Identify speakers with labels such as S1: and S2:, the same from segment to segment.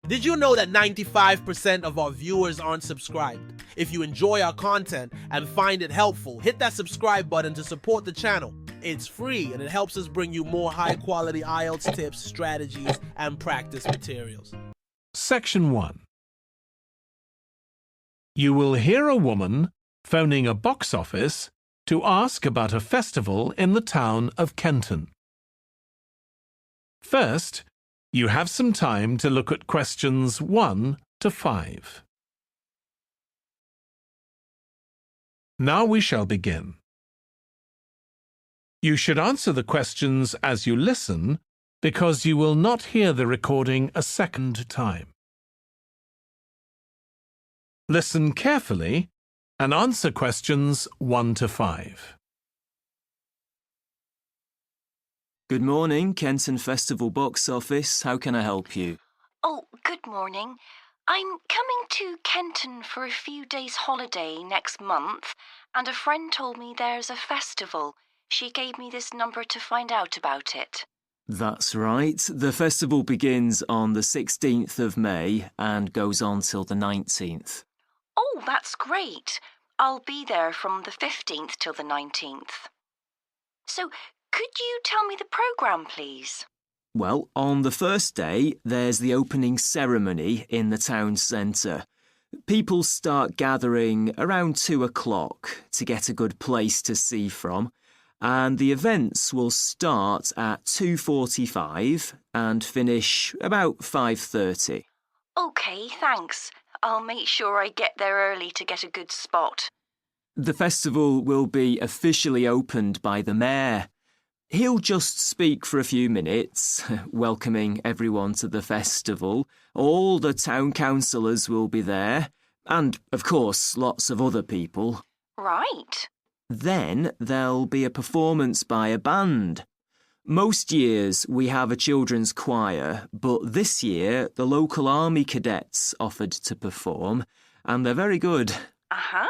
S1: Did you know that 95% of our viewers aren't subscribed? If you enjoy our content and find it helpful, hit that subscribe button to support the channel. It's free and it helps us bring you more high-quality IELTS tips, strategies, and practice materials.
S2: Section 1. You will hear a woman phoning a box office to ask about a festival in the town of Kenton. First, you have some time to look at questions 1 to 5. Now we shall begin. You should answer the questions as you listen because you will not hear the recording a second time. Listen carefully and answer questions 1 to 5.
S3: Good morning, Kenton Festival Box Office. How can I help you?
S4: Oh, good morning. I'm coming to Kenton for a few days holiday next month, and a friend told me there's a festival. She gave me this number to find out about it.
S3: That's right. The festival begins on the 16th of May and goes on till the 19th.
S4: Oh, that's great. I'll be there from the 15th till the 19th. So, could you tell me the programme, please?
S3: Well, on the first day, there's the opening ceremony in the town centre. People start gathering around 2 o'clock to get a good place to see from, and the events will start at 2:45 and finish about 5:30.
S4: OK, thanks. I'll make sure I get there early to get a good spot.
S3: The festival will be officially opened by the mayor. He'll just speak for a few minutes, welcoming everyone to the festival. All the town councillors will be there, and, of course, lots of other people.
S4: Right.
S3: Then there'll be a performance by a band. Most years we have a children's choir, but this year the local army cadets offered to perform, and they're very good.
S4: Uh-huh.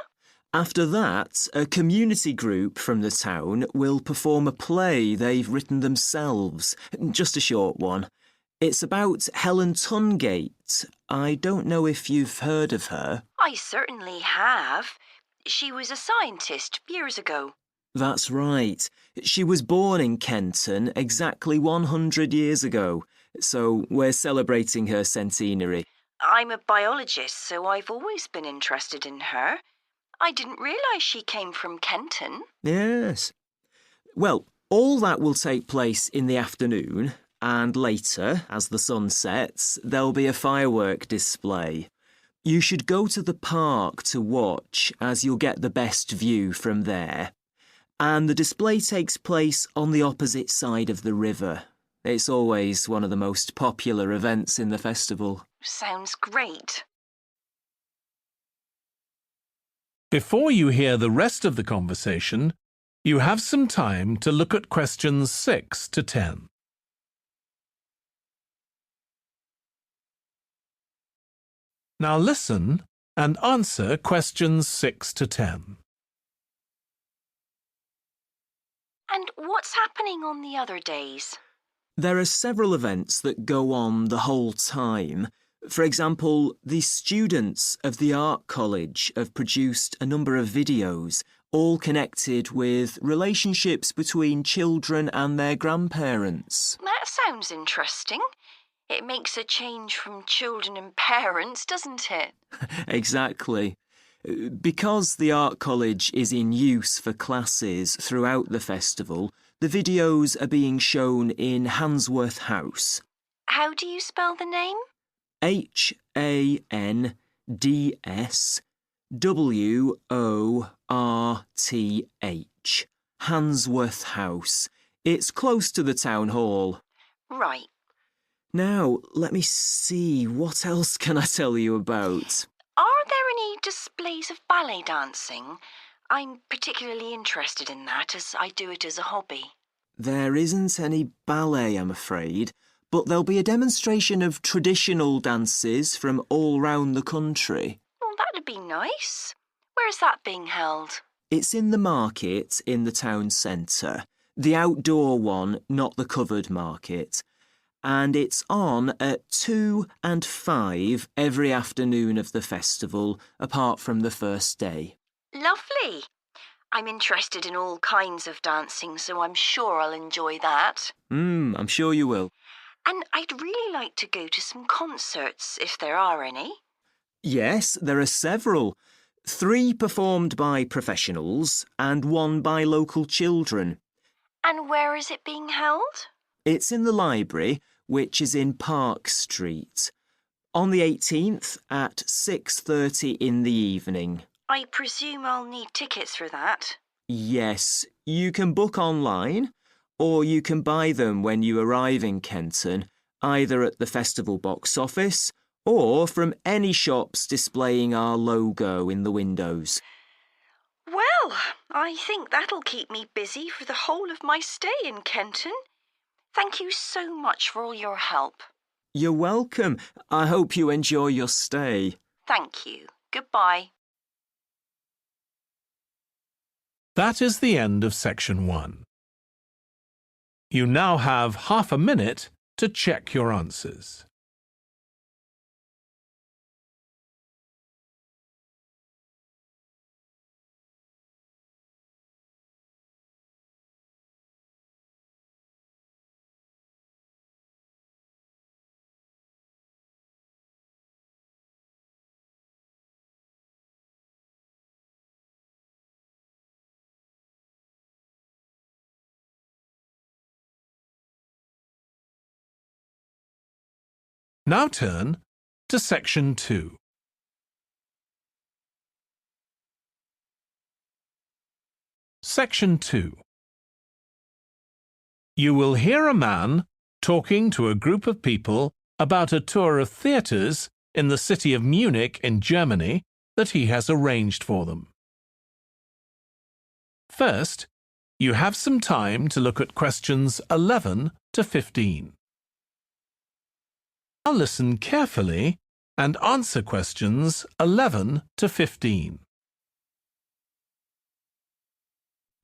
S3: After that, a community group from the town will perform a play they've written themselves, just a short one. It's about Helen Tungate. I don't know if you've heard of her.
S4: I certainly have. She was a scientist years ago.
S3: That's right. She was born in Kenton exactly 100 years ago, so we're celebrating her centenary.
S4: I'm a biologist, so I've always been interested in her. I didn't realise she came from Kenton.
S3: Yes. Well, all that will take place in the afternoon, and later, as the sun sets, there'll be a firework display. You should go to the park to watch, as you'll get the best view from there. And the display takes place on the opposite side of the river. It's always one of the most popular events in the festival.
S4: Sounds great.
S2: Before you hear the rest of the conversation, you have some time to look at questions 6 to 10. Now listen and answer questions 6 to 10.
S4: And what's happening on the other days?
S3: There are several events that go on the whole time. For example, the students of the art college have produced a number of videos, all connected with relationships between children and their grandparents.
S4: That sounds interesting. It makes a change from children and parents, doesn't it?
S3: Exactly. Because the art college is in use for classes throughout the festival, the videos are being shown in Handsworth House.
S4: How do you spell the name?
S3: Handsworth. Handsworth House. It's close to the town hall.
S4: Right.
S3: Now, let me see, what else can I tell you about?
S4: Are there any displays of ballet dancing? I'm particularly interested in that, as I do it as a hobby.
S3: There isn't any ballet, I'm afraid, but there'll be a demonstration of traditional dances from all round the country.
S4: Well, that'd be nice. Where's that being held?
S3: It's in the market in the town centre. The outdoor one, not the covered market. and it's on at 2 and 5 every afternoon of the festival, apart from the first day.
S4: Lovely. I'm interested in all kinds of dancing, so I'm sure I'll enjoy that.
S3: I'm sure you will.
S4: And I'd really like to go to some concerts, if there are any.
S3: Yes, there are several. 3 performed by professionals and 1 by local children.
S4: And where is it being held?
S3: It's in the library, which is in Park Street. On the 18th at 6:30 in the evening.
S4: I presume I'll need tickets for that.
S3: Yes, you can book online, or you can buy them when you arrive in Kenton, either at the festival box office or from any shops displaying our logo in the windows.
S4: Well, I think that'll keep me busy for the whole of my stay in Kenton. Thank you so much for all your help.
S3: You're welcome. I hope you enjoy your stay.
S4: Thank you. Goodbye.
S2: That is the end of section 1. You now have half a minute to check your answers. Now turn to section 2. Section 2. You will hear a man talking to a group of people about a tour of theatres in the city of Munich in Germany that he has arranged for them. First, you have some time to look at questions 11 to 15. Now listen carefully and answer questions 11 to 15.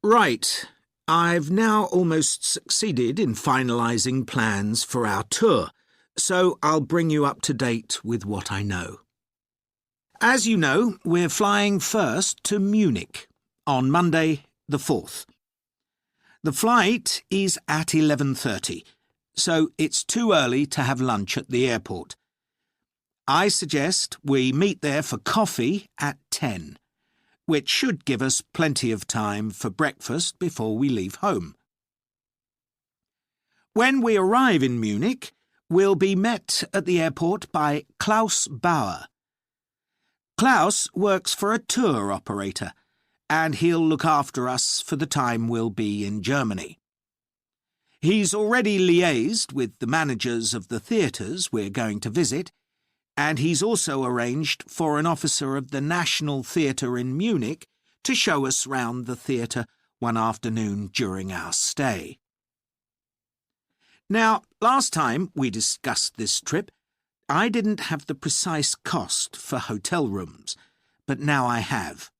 S5: Right. I've now almost succeeded in finalising plans for our tour, so I'll bring you up to date with what I know. As you know, we're flying first to Munich on Monday the 4th. The flight is at 11:30. So it's too early to have lunch at the airport. I suggest we meet there for coffee at 10, which should give us plenty of time for breakfast before we leave home. When we arrive in Munich, we'll be met at the airport by Klaus Bauer. Klaus works for a tour operator, and he'll look after us for the time we'll be in Germany. He's already liaised with the managers of the theatres we're going to visit, and he's also arranged for an officer of the National Theatre in Munich to show us round the theatre one afternoon during our stay. Now, last time we discussed this trip, I didn't have the precise cost for hotel rooms, but now I have.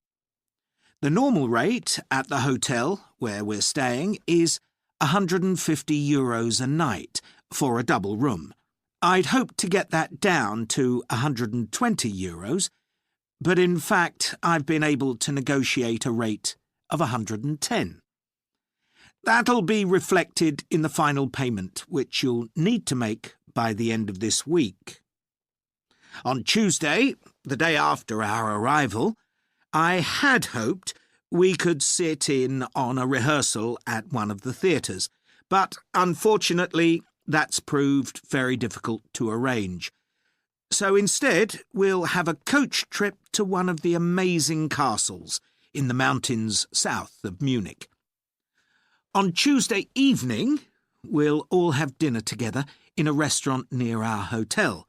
S5: The normal rate at the hotel where we're staying is €150 a night for a double room. I'd hoped to get that down to €120, but in fact I've been able to negotiate a rate of €110. That'll be reflected in the final payment, which you'll need to make by the end of this week. On Tuesday, the day after our arrival, I had hoped we could sit in on a rehearsal at one of the theatres, but unfortunately that's proved very difficult to arrange. So instead, we'll have a coach trip to one of the amazing castles in the mountains south of Munich. On Tuesday evening, we'll all have dinner together in a restaurant near our hotel.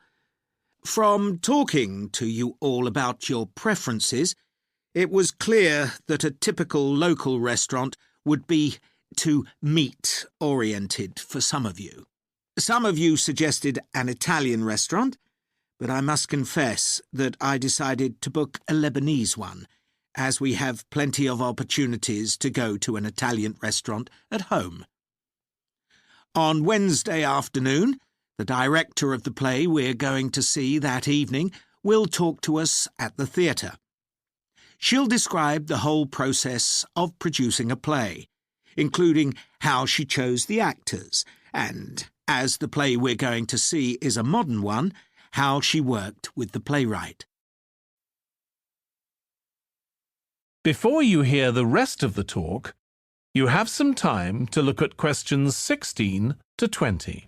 S5: From talking to you all about your preferences, it was clear that a typical local restaurant would be too meat-oriented for some of you. Some of you suggested an Italian restaurant, but I must confess that I decided to book a Lebanese one, as we have plenty of opportunities to go to an Italian restaurant at home. On Wednesday afternoon, The director of the play we're going to see that evening will talk to us at the theatre. She'll describe the whole process of producing a play, including how she chose the actors, and, as the play we're going to see is a modern one, how she worked with the playwright.
S2: Before you hear the rest of the talk, you have some time to look at questions 16 to 20.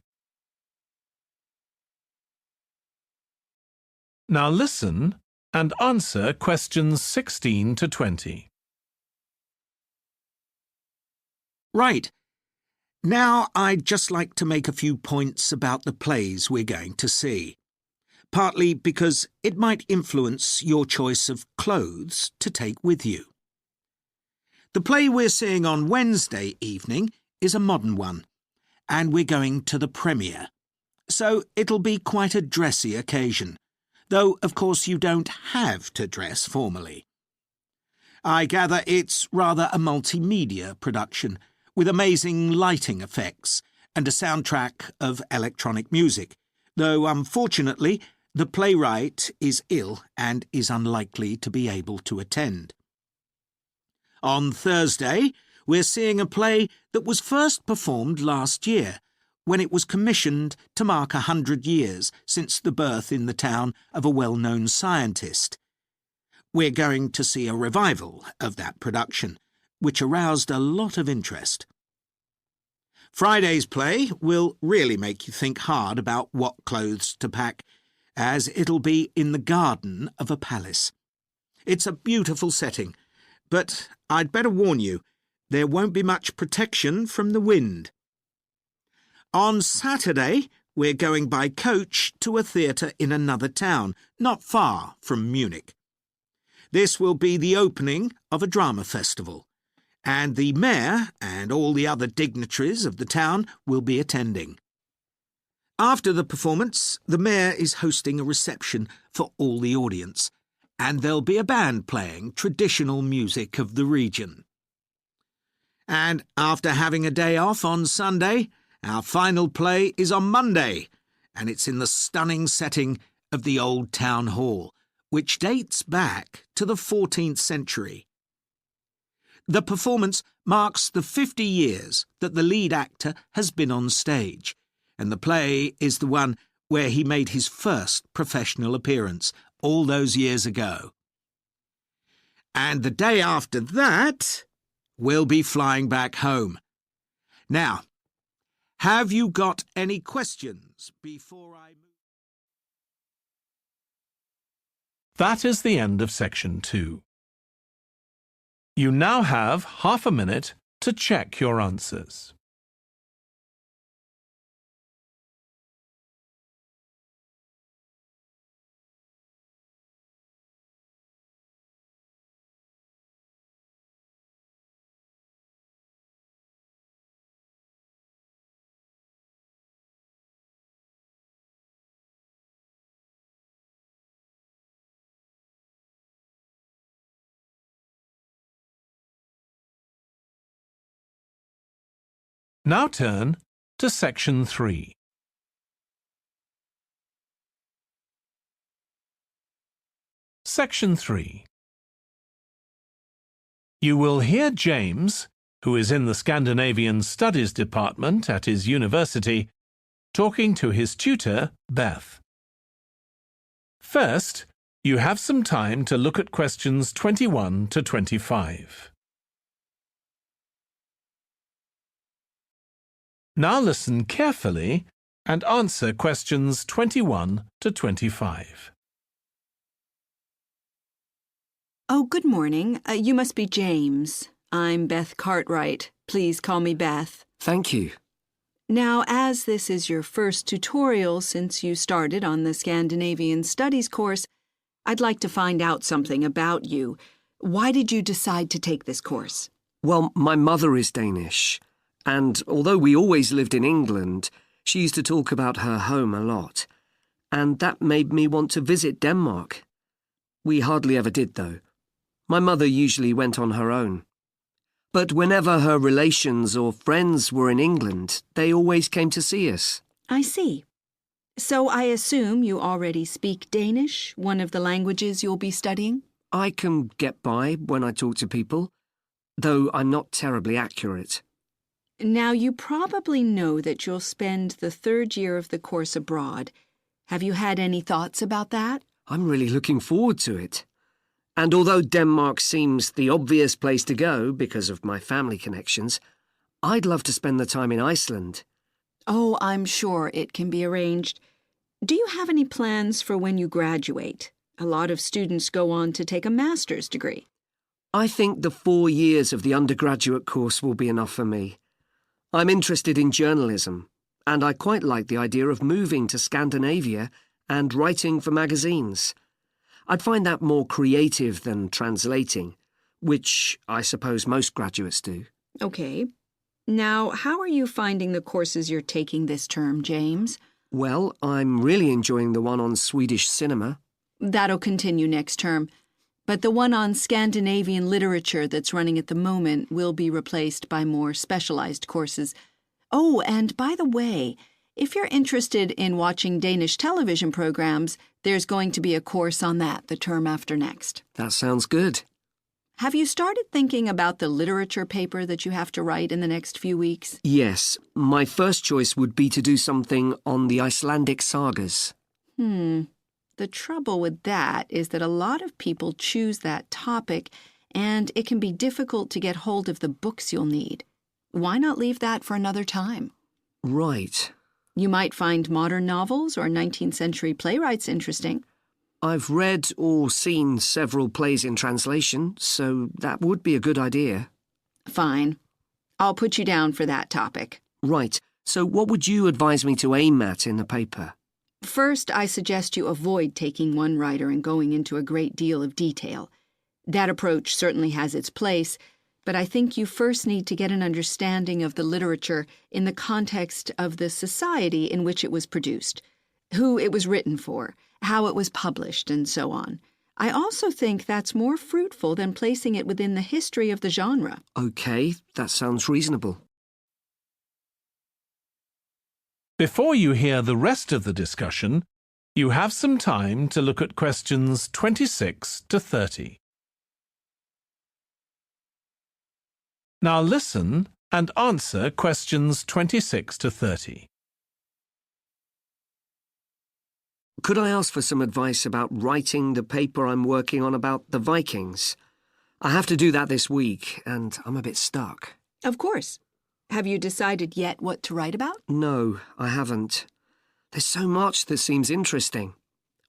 S2: Now listen and answer questions 16 to 20.
S5: Right. Now I'd just like to make a few points about the plays we're going to see, partly because it might influence your choice of clothes to take with you. The play we're seeing on Wednesday evening is a modern one, and we're going to the premiere, so it'll be quite a dressy occasion, though of course you don't have to dress formally. I gather it's rather a multimedia production, with amazing lighting effects and a soundtrack of electronic music, though unfortunately the playwright is ill and is unlikely to be able to attend. On Thursday, we're seeing a play that was first performed last year, when it was commissioned to mark 100 years since the birth in the town of a well-known scientist. We're going to see a revival of that production, which aroused a lot of interest. Friday's play will really make you think hard about what clothes to pack, as it'll be in the garden of a palace. It's a beautiful setting, but I'd better warn you, there won't be much protection from the wind. On Saturday, we're going by coach to a theatre in another town, not far from Munich. This will be the opening of a drama festival, and the mayor and all the other dignitaries of the town will be attending. After the performance, the mayor is hosting a reception for all the audience, and there'll be a band playing traditional music of the region. And after having a day off on Sunday, our final play is on Monday, and it's in the stunning setting of the old town hall, which dates back to the 14th century. The performance marks the 50 years that the lead actor has been on stage, and the play is the one where he made his first professional appearance all those years ago. And the day after that, we'll be flying back home. Now, have you got any questions before I move?
S2: That is the end of section 2. You now have half a minute to check your answers. Now turn to section 3. Section 3. You will hear James, who is in the Scandinavian Studies department at his university, talking to his tutor, Beth. First, you have some time to look at questions 21 to 25. Now listen carefully and answer questions 21 to 25.
S6: Oh, good morning. You must be James. I'm Beth Cartwright. Please call me Beth.
S7: Thank you.
S6: Now, as this is your first tutorial since you started on the Scandinavian Studies course, I'd like to find out something about you. Why did you decide to take this course?
S7: Well, my mother is Danish, and although we always lived in England, she used to talk about her home a lot, and that made me want to visit Denmark. We hardly ever did, though. My mother usually went on her own. But whenever her relations or friends were in England, they always came to see us.
S6: I see. So I assume you already speak Danish, one of the languages you'll be studying?
S7: I can get by when I talk to people, though I'm not terribly accurate.
S6: Now, you probably know that you'll spend the third year of the course abroad. Have you had any thoughts about that?
S7: I'm really looking forward to it. And although Denmark seems the obvious place to go because of my family connections, I'd love to spend the time in Iceland.
S6: Oh, I'm sure it can be arranged. Do you have any plans for when you graduate? A lot of students go on to take a master's degree.
S7: I think the 4 years of the undergraduate course will be enough for me. I'm interested in journalism, and I quite like the idea of moving to Scandinavia and writing for magazines. I'd find that more creative than translating, which I suppose most graduates do.
S6: Okay. Now, how are you finding the courses you're taking this term, James?
S7: Well, I'm really enjoying the one on Swedish cinema.
S6: That'll continue next term. But the one on Scandinavian literature that's running at the moment will be replaced by more specialized courses. Oh, and by the way, if you're interested in watching Danish television programs, there's going to be a course on that the term after next.
S7: That sounds good.
S6: Have you started thinking about the literature paper that you have to write in the next few weeks?
S7: Yes, my first choice would be to do something on the Icelandic sagas.
S6: The trouble with that is that a lot of people choose that topic, and it can be difficult to get hold of the books you'll need. Why not leave that for another time?
S7: Right.
S6: You might find modern novels or 19th century playwrights interesting.
S7: I've read or seen several plays in translation, so that would be a good idea.
S6: Fine. I'll put you down for that topic.
S7: Right, so what would you advise me to aim at in the paper?
S6: First, I suggest you avoid taking one writer and going into a great deal of detail. That approach certainly has its place, but I think you first need to get an understanding of the literature in the context of the society in which it was produced, who it was written for, how it was published, and so on. I also think that's more fruitful than placing it within the history of the genre.
S7: Okay, that sounds reasonable.
S2: Before you hear the rest of the discussion, you have some time to look at questions 26 to 30. Now listen and answer questions 26 to 30.
S7: Could I ask for some advice about writing the paper I'm working on about the Vikings? I have to do that this week, and I'm a bit stuck.
S6: Of course. Have you decided yet what to write about?
S7: No, I haven't. There's so much that seems interesting.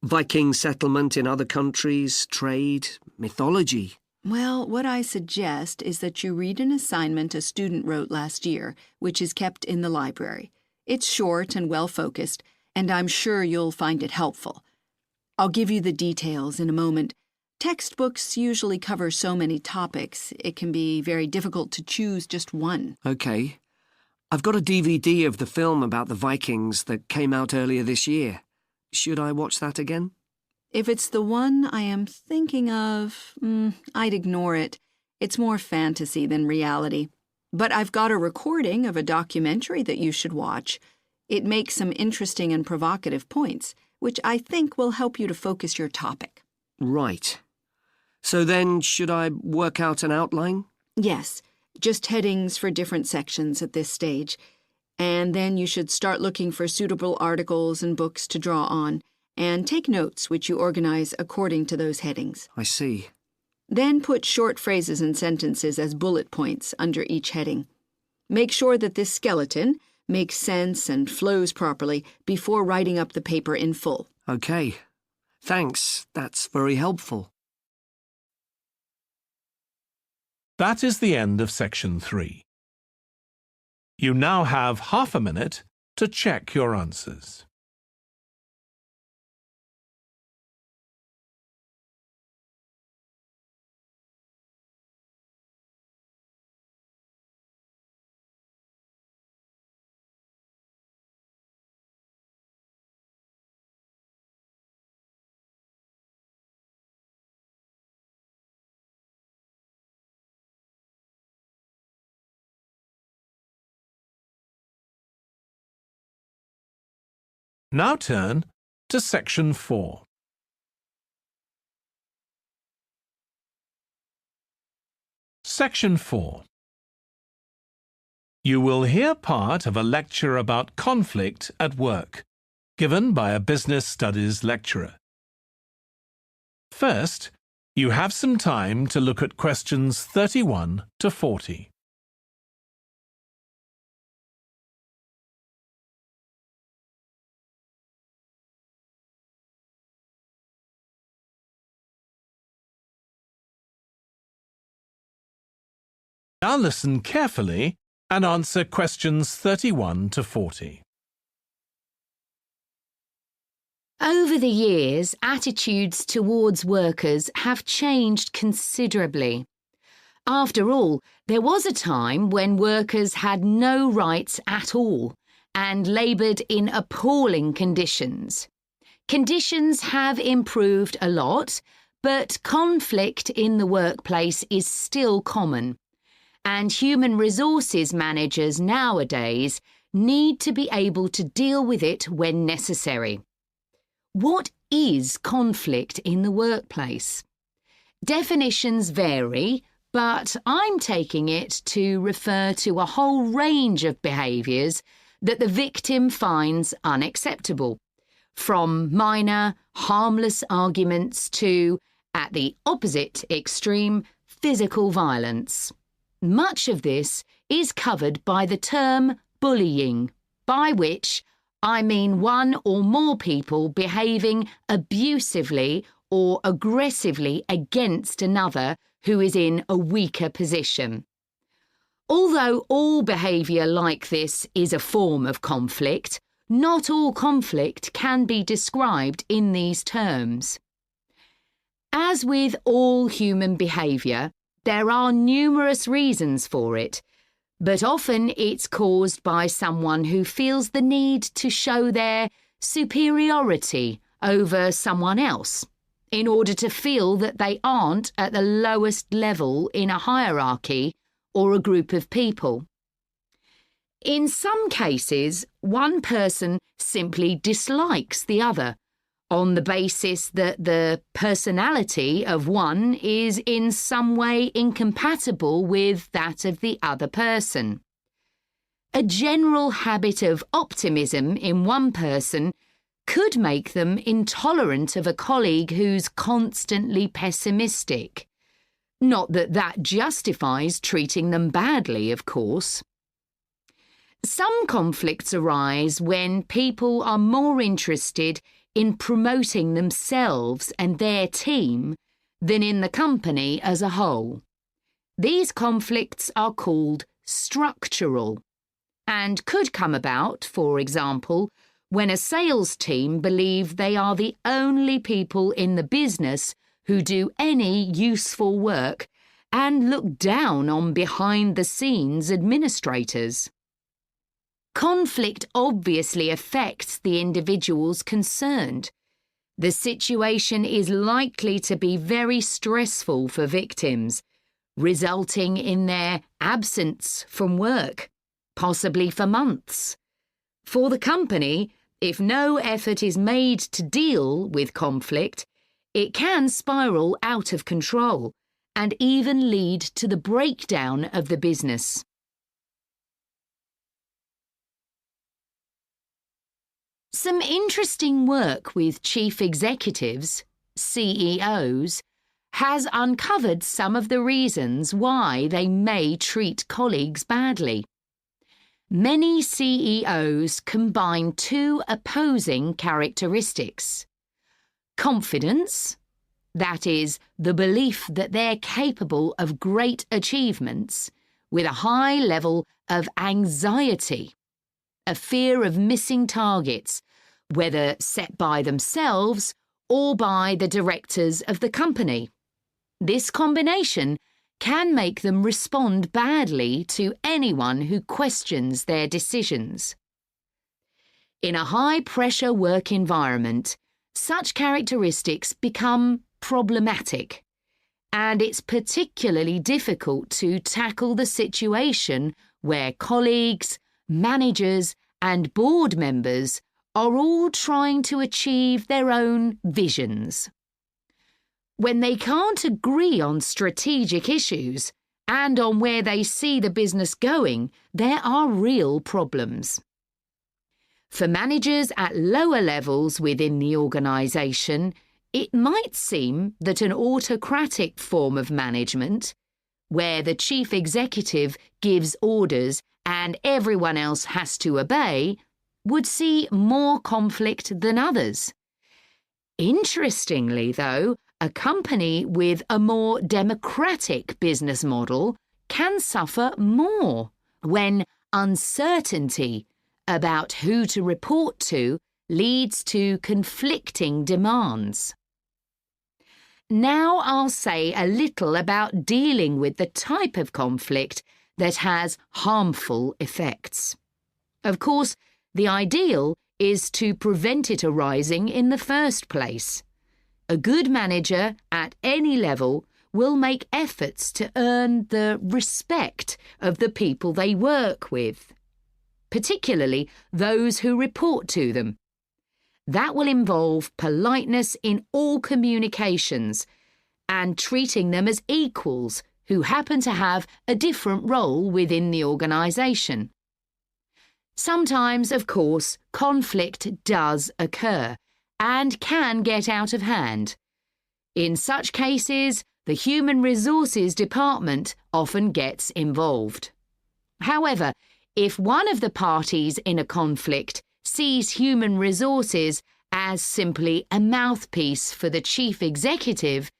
S7: Viking settlement in other countries, trade, mythology.
S6: Well, what I suggest is that you read an assignment a student wrote last year, which is kept in the library. It's short and well-focused, and I'm sure you'll find it helpful. I'll give you the details in a moment. Textbooks usually cover so many topics, it can be very difficult to choose just one.
S7: Okay. I've got a DVD of the film about the Vikings that came out earlier this year. Should I watch that again?
S6: If it's the one I am thinking of, I'd ignore it. It's more fantasy than reality. But I've got a recording of a documentary that you should watch. It makes some interesting and provocative points, which I think will help you to focus your topic.
S7: Right. So then, should I work out an outline?
S6: Yes, just headings for different sections at this stage. And then you should start looking for suitable articles and books to draw on, and take notes which you organize according to those headings.
S7: I see.
S6: Then put short phrases and sentences as bullet points under each heading. Make sure that this skeleton makes sense and flows properly before writing up the paper in full.
S7: Okay. Thanks. That's very helpful.
S2: That is the end of section 3. You now have half a minute to check your answers. Now turn to Section 4. Section 4. You will hear part of a lecture about conflict at work, given by a business studies lecturer. First, you have some time to look at questions 31 to 40. Now listen carefully and answer questions 31 to 40.
S8: Over the years, attitudes towards workers have changed considerably. After all, there was a time when workers had no rights at all and laboured in appalling conditions. Conditions have improved a lot, but conflict in the workplace is still common, and human resources managers nowadays need to be able to deal with it when necessary. What is conflict in the workplace? Definitions vary, but I'm taking it to refer to a whole range of behaviours that the victim finds unacceptable, from minor, harmless arguments to, at the opposite extreme, physical violence. Much of this is covered by the term bullying, by which I mean one or more people behaving abusively or aggressively against another who is in a weaker position. Although all behaviour like this is a form of conflict, not all conflict can be described in these terms. As with all human behaviour, there are numerous reasons for it, but often it's caused by someone who feels the need to show their superiority over someone else in order to feel that they aren't at the lowest level in a hierarchy or a group of people. In some cases, one person simply dislikes the other on the basis that the personality of one is in some way incompatible with that of the other person. A general habit of optimism in one person could make them intolerant of a colleague who's constantly pessimistic. Not that that justifies treating them badly, of course. Some conflicts arise when people are more interested in promoting themselves and their team than in the company as a whole. These conflicts are called structural and could come about, for example, when a sales team believe they are the only people in the business who do any useful work and look down on behind-the-scenes administrators. Conflict obviously affects the individuals concerned. The situation is likely to be very stressful for victims, resulting in their absence from work, possibly for months. For the company, if no effort is made to deal with conflict, it can spiral out of control and even lead to the breakdown of the business. Some interesting work with chief executives, CEOs, has uncovered some of the reasons why they may treat colleagues badly. Many CEOs combine two opposing characteristics: confidence, that is, the belief that they're capable of great achievements, with a high level of anxiety, a fear of missing targets, whether set by themselves or by the directors of the company. This combination can make them respond badly to anyone who questions their decisions. In a high-pressure work environment, such characteristics become problematic, and it's particularly difficult to tackle the situation where colleagues, managers, and board members are all trying to achieve their own visions. When they can't agree on strategic issues and on where they see the business going, there are real problems. For managers at lower levels within the organisation, it might seem that an autocratic form of management, where the chief executive gives orders and everyone else has to obey, would see more conflict than others. Interestingly, though, a company with a more democratic business model can suffer more when uncertainty about who to report to leads to conflicting demands. Now I'll say a little about dealing with the type of conflict that has harmful effects. Of course, the ideal is to prevent it arising in the first place. A good manager at any level will make efforts to earn the respect of the people they work with, particularly those who report to them. That will involve politeness in all communications and treating them as equals who happen to have a different role within the organisation. Sometimes, of course, conflict does occur and can get out of hand. In such cases, the Human Resources Department often gets involved. However, if one of the parties in a conflict sees human resources as simply a mouthpiece for the chief executive,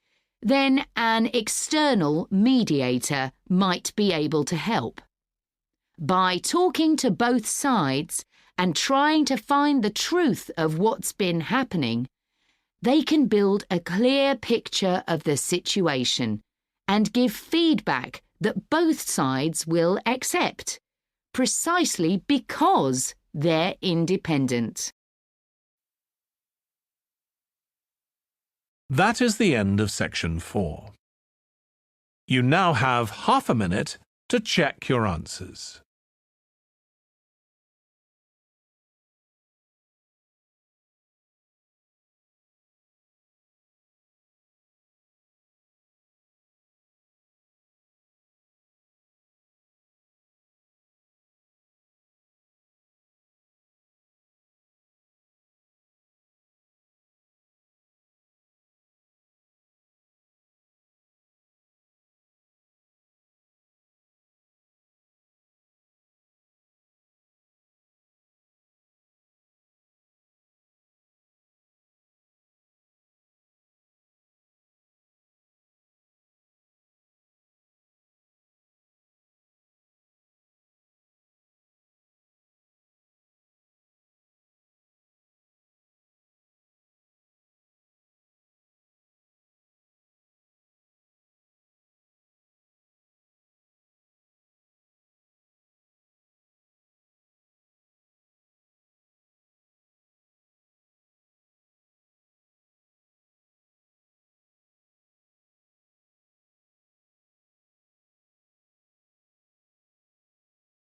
S8: then an external mediator might be able to help. By talking to both sides and trying to find the truth of what's been happening, they can build a clear picture of the situation and give feedback that both sides will accept, precisely because they're independent.
S2: That is the end of section 4. You now have half a minute to check your answers.